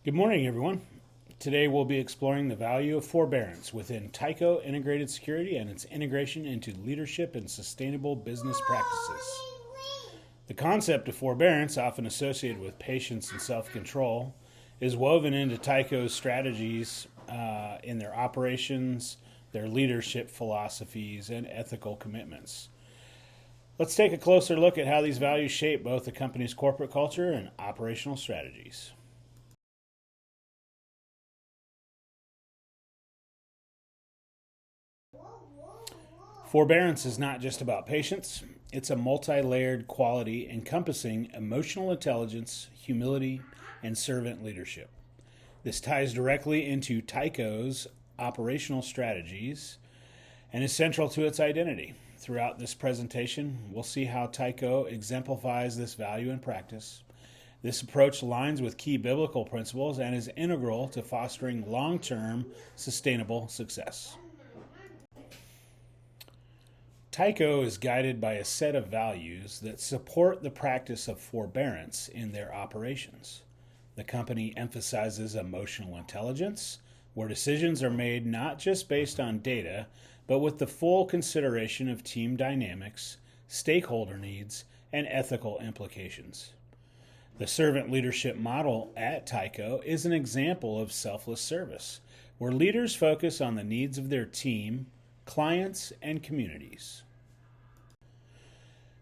Good morning, everyone. Today we'll be exploring the value of forbearance within Tyco Integrated Security and its integration into leadership and sustainable business practices. The concept of forbearance, often associated with patience and self-control, is woven into Tyco's strategies in their operations, their leadership philosophies, and ethical commitments. Let's take a closer look at how these values shape both the company's corporate culture and operational strategies. Forbearance is not just about patience, it's a multi layered quality encompassing emotional intelligence, humility, and servant leadership. This ties directly into Tyco's operational strategies and is central to its identity. Throughout this presentation, we'll see how Tyco exemplifies this value in practice. This approach aligns with key biblical principles and is integral to fostering long term sustainable success. Tyco is guided by a set of values that support the practice of forbearance in their operations. The company emphasizes emotional intelligence, where decisions are made not just based on data, but with the full consideration of team dynamics, stakeholder needs, and ethical implications. The servant leadership model at Tyco is an example of selfless service, where leaders focus on the needs of their team, clients, and communities.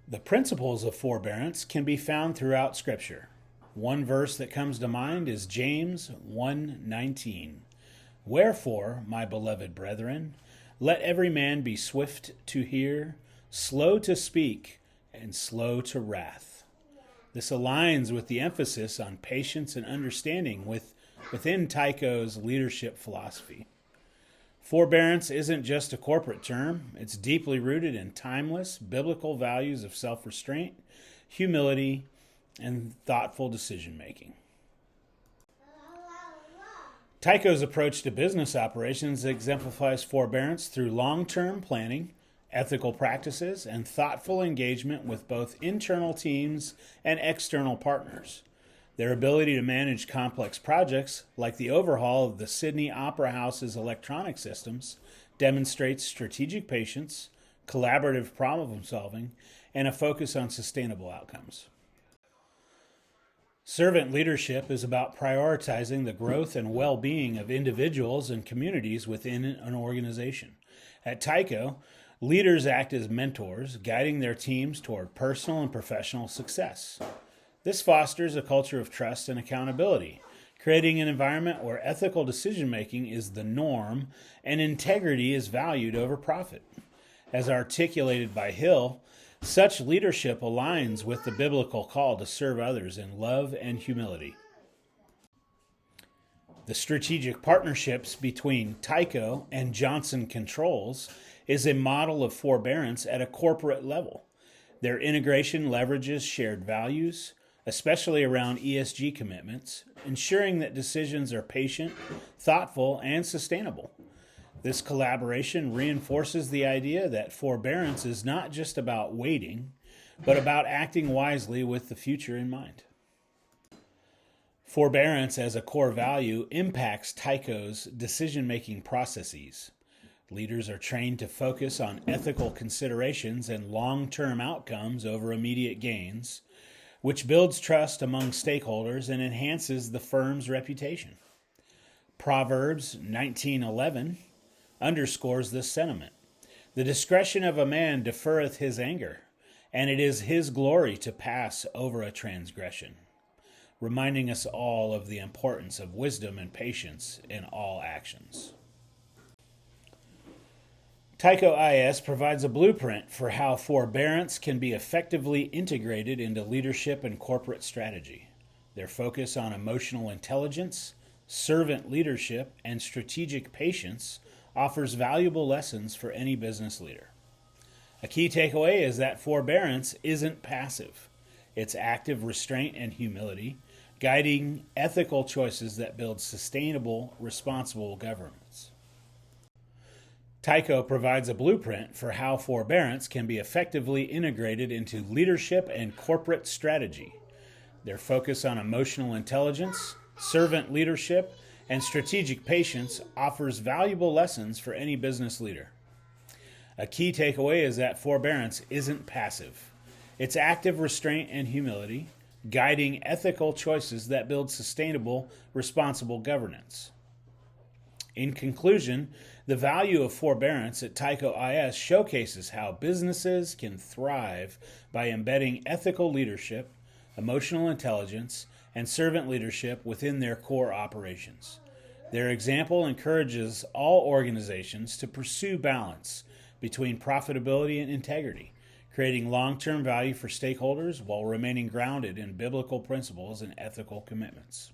The principles of forbearance can be found throughout Scripture. One verse that comes to mind is James 1:19. Wherefore, my beloved brethren, let every man be swift to hear, slow to speak, and slow to wrath. This aligns with the emphasis on patience and understanding within Tyco's leadership philosophy. Forbearance isn't just a corporate term, it's deeply rooted in timeless biblical values of self-restraint, humility, and thoughtful decision-making. Tyco's approach to business operations exemplifies forbearance through long-term planning, ethical practices, and thoughtful engagement with both internal teams and external partners. Their ability to manage complex projects, like the overhaul of the Sydney Opera House's electronic systems, demonstrates strategic patience, collaborative problem solving, and a focus on sustainable outcomes. Servant leadership is about prioritizing the growth and well-being of individuals and communities within an organization. At Tyco, leaders act as mentors, guiding their teams toward personal and professional success. This fosters a culture of trust and accountability, creating an environment where ethical decision-making is the norm and integrity is valued over profit. As articulated by Hill, such leadership aligns with the biblical call to serve others in love and humility. The strategic partnerships between Tyco and Johnson Controls is a model of forbearance at a corporate level. Their integration leverages shared values, especially around ESG commitments, ensuring that decisions are patient, thoughtful, and sustainable. This collaboration reinforces the idea that forbearance is not just about waiting, but about acting wisely with the future in mind. Forbearance as a core value impacts Tyco's decision-making processes. Leaders are trained to focus on ethical considerations and long-term outcomes over immediate gains, which builds trust among stakeholders and enhances the firm's reputation. Proverbs 19:11 underscores this sentiment. The discretion of a man deferreth his anger, and it is his glory to pass over a transgression, reminding us all of the importance of wisdom and patience in all actions. TycoIS provides a blueprint for how forbearance can be effectively integrated into leadership and corporate strategy. Their focus on emotional intelligence, servant leadership, and strategic patience offers valuable lessons for any business leader. A key takeaway is that forbearance isn't passive. It's active restraint and humility, guiding ethical choices that build sustainable, responsible governance. Tyco provides a blueprint for how forbearance can be effectively integrated into leadership and corporate strategy. Their focus on emotional intelligence, servant leadership, and strategic patience offers valuable lessons for any business leader. A key takeaway is that forbearance isn't passive. It's active restraint and humility, guiding ethical choices that build sustainable, responsible governance. In conclusion, the value of forbearance at TycoIS showcases how businesses can thrive by embedding ethical leadership, emotional intelligence, and servant leadership within their core operations. Their example encourages all organizations to pursue balance between profitability and integrity, creating long-term value for stakeholders while remaining grounded in biblical principles and ethical commitments.